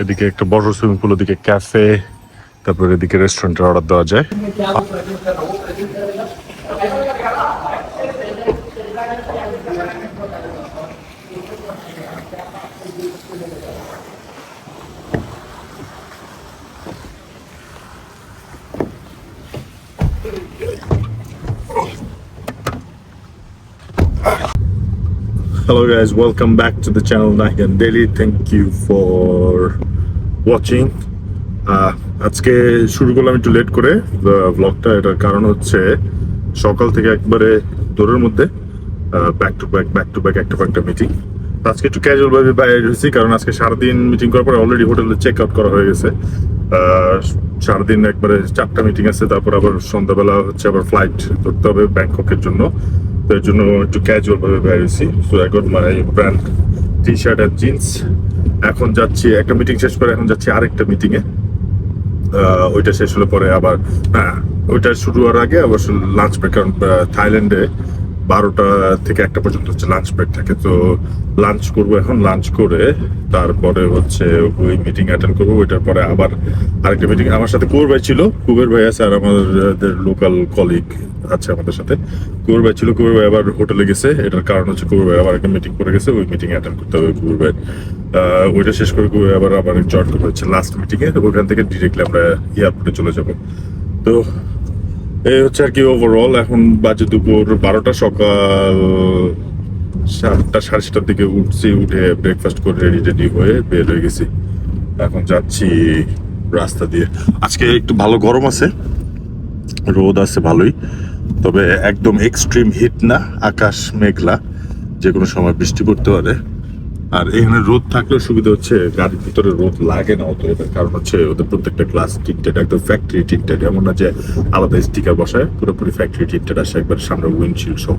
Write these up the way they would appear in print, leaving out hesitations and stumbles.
এদিকে একটা বড় সুইমিং পুল, ওদিকে ক্যাফে, তারপর এদিকে রেস্টুরেন্টের অর্ডার দেওয়া যায়। Hello guys, welcome back to the channel Nahian Daily. Thank you for watching. আজকে শুরু করলাম একটু লেট করে ব্লগটা। এটার কারণ হচ্ছে সকাল থেকে একবারে দৌড়ের মধ্যে ব্যাক টু ব্যাক একটা মিটিং। আজকে একটু ক্যাজুয়াল ভাবে বাইরে হয়েছি, কারণ আজকে সারাদিন মিটিং করার পরে অলরেডি হোটেলে চেক আউট করা হয়ে গেছে। সারাদিন একবারে 4টা মিটিং আছে, তারপর আবার সন্ধ্যাবেলা হচ্ছে আবার ফ্লাইট ধরতে হবে ব্যাংককের জন্য। তো এর জন্য একটু ক্যাজুয়াল ভাবে বাইরে হয়েছি। So I got my brand T shirt and jeans. এখন যাচ্ছি একটা মিটিং শেষ করে, এখন যাচ্ছি আরেকটা মিটিংয়ে। ওইটা শেষ হলে পরে আবার ওইটা শুরু হওয়ার আগে অবশ্য লাঞ্চ ব্রেক, কারণ থাইল্যান্ডে 12টা থেকে 1টা পর্যন্ত হচ্ছে লাঞ্চ ব্রেক থাকে। তো লাঞ্চ করবো, এখন লাঞ্চ করে তারপরে হচ্ছে ওই মিটিং অ্যাটেন্ড করবো। ওইটার পরে আবার আরেকটা মিটিং। আমার সাথে কুবের ভাই ছিল, কুবের ভাই আছে, আর আমাদের লোকাল কলিগ আছে আমাদের সাথে। কুবের ভাই ছিল, কুবের ভাই আবার হোটেলে গেছে। এটার কারণ হচ্ছে কুবের ভাই আবার একটা মিটিং করে গেছে, ওই মিটিং অ্যাটেন্ড করতে হবে কুবের ভাই। ওইটা শেষ করে কুবের আবার জয়েন করতে হচ্ছে লাস্ট মিটিংয়ে। ওইখান থেকে ডিরেক্টলি আমরা এয়ারপোর্টে চলে যাবো। তো এই হচ্ছে আর কি ওভারঅল। এখন বাজে দুপুর 12টা, সকাল 7টা 7:30টার দিকে উঠছি, উঠে ব্রেকফাস্ট করে রেডি হয়ে বের হয়ে গেছি। এখন যাচ্ছি রাস্তা দিয়ে। আজকে একটু ভালো গরম আছে, রোদ আছে ভালোই, তবে একদম এক্সট্রিম হিট না, আকাশ মেঘলা, যে কোনো সময় বৃষ্টি পড়তে পারে। আর এখানে রোদ থাকলেও সুবিধা হচ্ছে গাড়ির ভিতরে রোদ লাগে না অত। এটার কারণ হচ্ছে ওদের প্রত্যেকটা গ্লাস টিন্টেড, একদম ফ্যাক্টরি টিন্টেড, এমন না যে আলাদা স্টিকার বসায়, পুরোপুরি ফ্যাক্টরি টিন্টেড আসে একবার সামনে উইন্ডশিল্ড সহ,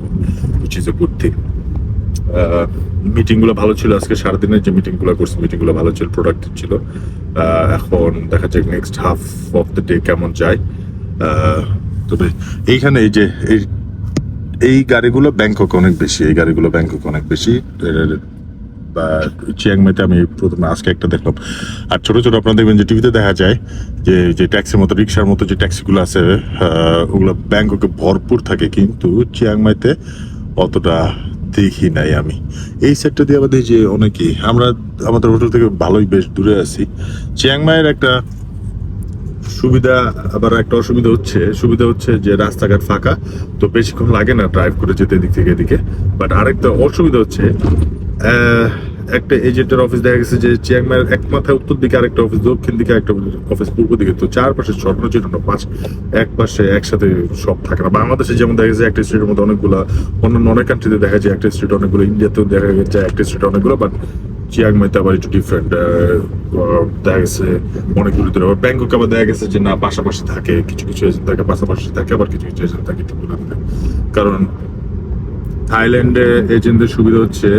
which is a good thing. মিটিংগুলো ভালো ছিল আজকে, সারাদিনের যে মিটিংগুলো করছি মিটিংগুলো ভালো ছিল, প্রোডাক্টিভ ছিল। এখন দেখা যাক next half of the day কেমন যায়। তবে এইখানে এই গাড়িগুলো ব্যাংকক অনেক বেশি, এই গাড়িগুলো ব্যাংকক অনেক বেশি। বা চিয়াংমাইতে আমি প্রথমে আজকে একটা দেখলাম। আর ছোট ছোট আপনারা দেখবেন যে টিভিতে দেখা যায় যে ট্যাক্সির মতো, রিক্সার মতো যে ট্যাক্সিগুলো আছে, ওগুলো ব্যাংককে ভরপুর থাকে, কিন্তু চিয়াংমাইতে অতটা দেখি নাই আমি। এই সেক্টর দিয়ে আবার দেখি যে অনেকেই, আমরা আমাদের হোটেল থেকে ভালোই বেশ দূরে আছি। চিয়াংমাইয়ের একটা সুবিধা আবার একটা অসুবিধা হচ্ছে, সুবিধা হচ্ছে যে রাস্তাঘাট ফাঁকা, তো বেশিক্ষণ লাগে না ড্রাইভ করে যেতে এদিক থেকে এদিকে। বাট আরেকটা অসুবিধা হচ্ছে, একটা এজেন্টের অফিস দেখা গেছে যে চিয়াংমাইয়ের এক মাথায় উত্তর দিকে আরেকটা অফিস, দক্ষিণ দিকে একটা অফিস, পূর্ব দিকে। তো চারপাশে স্বর্ণ চিহ্ন, এক পাশে একসাথে সব থাকে না। বাংলাদেশে যেমন দেখা গেছে একটা স্ট্রিটের মধ্যে অনেকগুলো, অন্যান্য অনেক কান্ট্রিতে দেখা যায় একটা স্ট্রিট অনেকগুলো, ইন্ডিয়াতেও দেখা যায় একটা স্ট্রিট অনেকগুলো, বাট চিয়াংমাইতে আবার একটু ডিফারেন্ট দেখা গেছে অনেকগুলো দূরে। আবার ব্যাংককে আবার দেখা গেছে যে না, পাশাপাশি থাকে, কিছু কিছু এজেন্ট থাকে পাশাপাশি থাকে, আবার কিছু কিছু এজেন্ট থাকে একটু দূরে দূরে। কারণ থাইল্যান্ডে এজেন্টদের সুবিধা হচ্ছে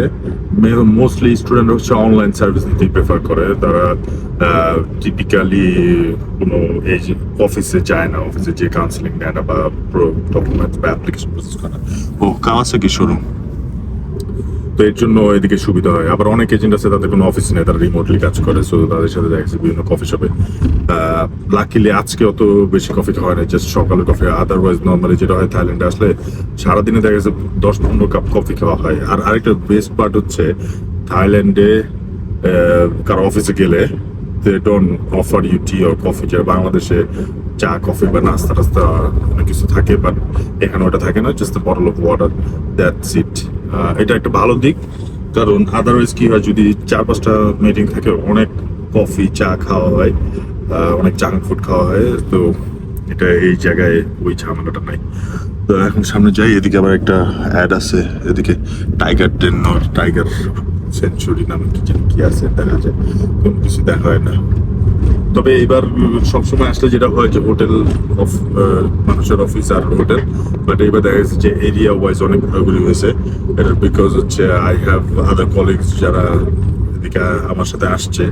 মোস্টলি স্টুডেন্ট হচ্ছে অনলাইন সার্ভিস নিতেই প্রেফার করে। তারা টিপিক্যালি কোনো অফিসে যায় না, অফিসে যে কাউন্সিলিং নেয় না বা ডকুমেন্টস বা অ্যাপ্লিকেশন প্রসেস করে না। ও কাওয়াসাকি শোরুম, তো এর জন্য এদিকে সুবিধা হয়। আবার অনেক এজেন্ট আছে তাদের কোনো অফিস নেই, তারা রিমোটলি কাজ করে, সো তাদের সাথে দেখা যাচ্ছে বিভিন্ন কফি শপে। লাকিলি আজকে অত বেশি কফি খাওয়া নেই, জাস্ট সকালের কফি। আদারওয়াইজ নর্মালি যেটা হয় থাইল্যান্ডে আসলে সারাদিনে দেখা যাচ্ছে 10-15 কাপ কফি খাওয়া হয়। আর আরেকটা বেস্ট পার্ট হচ্ছে থাইল্যান্ডে কারো অফিসে গেলে they don't offer you tea or coffee, যেটা বাংলাদেশে চা কফি বা নাস্তা টাস্তা অনেক কিছু থাকে, বাট এখানে ওটা থাকে না, just bottle of water, that's it. এটা একটা ভালো দিক, কারণ আদারওয়াইজ কি হয়, যদি 4-5টা মিটিং থাকে, অনেক কফি চা খাওয়া হয়, অনেক জাঙ্ক ফুড খাওয়া হয়। তো এটা এই জায়গায় ওই ঝামেলাটা নাই। তো এখন সামনে যাই, এদিকে আবার একটা অ্যাড আছে, এদিকে টাইগার ডেন আর টাইগার সেঞ্চুরি নামে কি আছে দেখা যায়, কোনো কিছু দেখা হয় না। তবে এবার সবসময় আসলে যেটা হয় যে হোটেল অফ মানুষের অফিস আর হোটেল, বাট এবার দেখা গেছে যে এরিয়া ওয়াইজ অনেক ঘোরাঘুরি হয়েছে। এটা বিকজ হচ্ছে আই হ্যাভ আদার কলিগস যারা এদিকে আমার সাথে আসছে,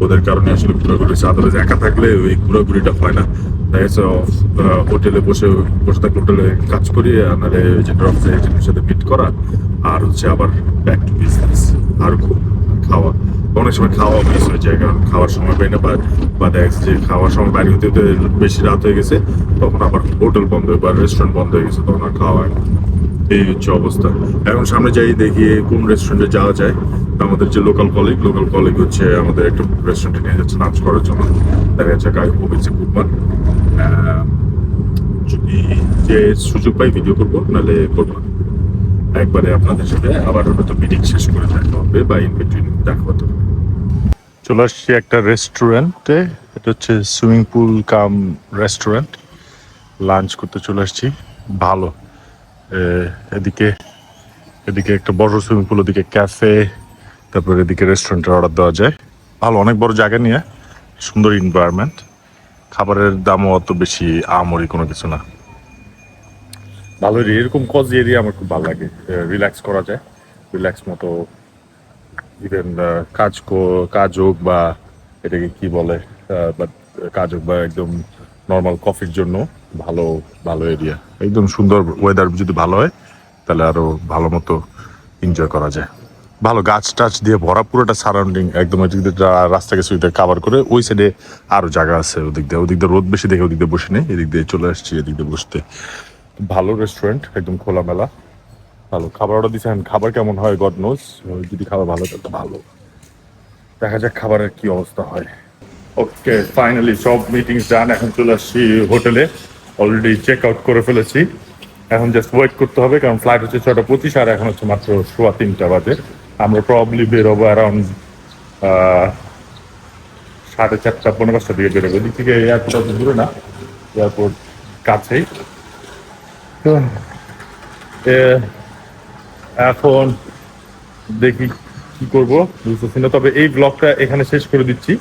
ওদের কারণে আসলে ঘোরাঘুরি হয়েছে। আদারওয়াইজ একা থাকলে ওই ঘোরাঘুরিটা হয় না। দেখা গেছে হোটেলে বসে থাকলে হোটেলে কাজ করি, নাহলে এজেন্টের অফিসে এজেন্টের সাথে মিট করা, আর হচ্ছে আবার ব্যাক টু বিজনেস আর খাওয়া। কারণ অনেক সময় খাওয়া মিস হয়ে যায়, কারণ খাওয়ার সময় পাই না, বা দেখা যাচ্ছে যে খাওয়ার সময় বাইরে হতে হতে বেশি রাত হয়ে গেছে, তখন আবার হোটেল বন্ধ বা রেস্টুরেন্ট বন্ধ হয়ে গেছে, তখন আর খাওয়া হয় না। এই হচ্ছে অবস্থা। এখন সামনে যাই দেখি কোন রেস্টুরেন্টে যাওয়া যায়। আমাদের যে লোকাল কলিগ হচ্ছে আমাদের একটা রেস্টুরেন্টে নিয়ে যাচ্ছে লাঞ্চ করার জন্য। দেখা যাচ্ছে গাই হয়েছে কুকমান। যদি যে সুযোগ পাই ভিডিও করবো, নাহলে করবো না। একবারে আপনাদের সাথে আবার হয়তো মিটিং শেষ করে দেখা হবে বা ইন বিটুইন দেখা হতে হবে। চলে আসছি একটা রেস্টুরেন্টে, এটা হচ্ছে সুইমিং পুল কাম রেস্টুরেন্ট। লাঞ্চ করতে চলে আসছি। ভালো, এদিকে এদিকে একটা বড় সুইমিং পুল, ওদিকে ক্যাফে, তারপর এদিকে রেস্টুরেন্টের অর্ডার দেওয়া যায়। ভালো, অনেক বড় জায়গা নিয়ে, সুন্দর এনভায়রনমেন্ট। খাবারের দামও অত বেশি আহামরি কোনো কিছু না। ভালো এরিয়া, এরকম কজ এরিয়া আমার খুব ভালো লাগে। রিল্যাক্স করা যায়, রিল্যাক্স মতো। ইভেন কাজ হোক বা এটাকে কি বলে, বাট কাজ হোক বা একদম নর্মাল কফির জন্য ভালো ভালো এরিয়া। একদম সুন্দর ওয়েদার যদি ভালো হয় তাহলে আরো ভালো মতো এনজয় করা যায়। ভালো গাছ টাছ দিয়ে ভরা পুরোটা সারাউন্ডিং, একদম রাস্তা গেছে ওই কাভার করে। ওই সাইডে আরো জায়গা আছে, ওদিক দিয়ে রোদ বেশি দেখে ওদিক দিয়ে বসে নেই, এদিক দিয়ে চলে আসছি এদিক দিয়ে বসতে। ভালো রেস্টুরেন্ট, একদম খোলামেলা। ভালো খাবার অর্ডার দিচ্ছেন, খাবার কেমন হয় গড নোজ। যদি খাবার ভালো তাহলে ভালো, দেখা যাক খাবারের কি অবস্থা হয়। ওকে, ফাইনালি সব মিটিংস ডান। এখন চলে আসছি হোটেলে, অলরেডি চেক আউট করে ফেলেছি। এখন জাস্ট ওয়েট করতে হবে, কারণ ফ্লাইট হচ্ছে 6:25 আর এখন হচ্ছে মাত্র 3:15 বাজে। আমরা প্রবাবলি বেরোবো অ্যারাউন্ড 4:30 5:45 দিকে বেরোবো। এদিক থেকে এয়ারপোর্ট অত দূরে না, এয়ারপোর্ট কাছেই। তো এখন দেখি কি করবো বুঝতেছি না, তবে এই ব্লগটা এখানে শেষ করে দিচ্ছি।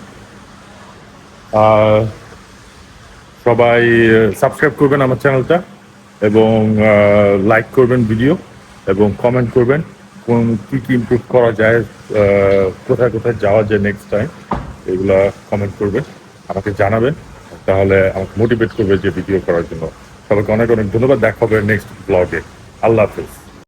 সবাই সাবস্ক্রাইব করবেন আমার চ্যানেলটা, এবং লাইক করবেন ভিডিও, এবং কমেন্ট করবেন কোন কী কী ইমপ্রুভ করা যায়, কোথায় কোথায় যাওয়া যায় নেক্সট টাইম, এগুলা কমেন্ট করবেন, আমাকে জানাবেন। তাহলে আমাকে মোটিভেট করবে যে ভিডিও করার জন্য। সবাইকে অনেক অনেক ধন্যবাদ। দেখা হবে নেক্সট ব্লগে। আল্লাহ হাফিজ।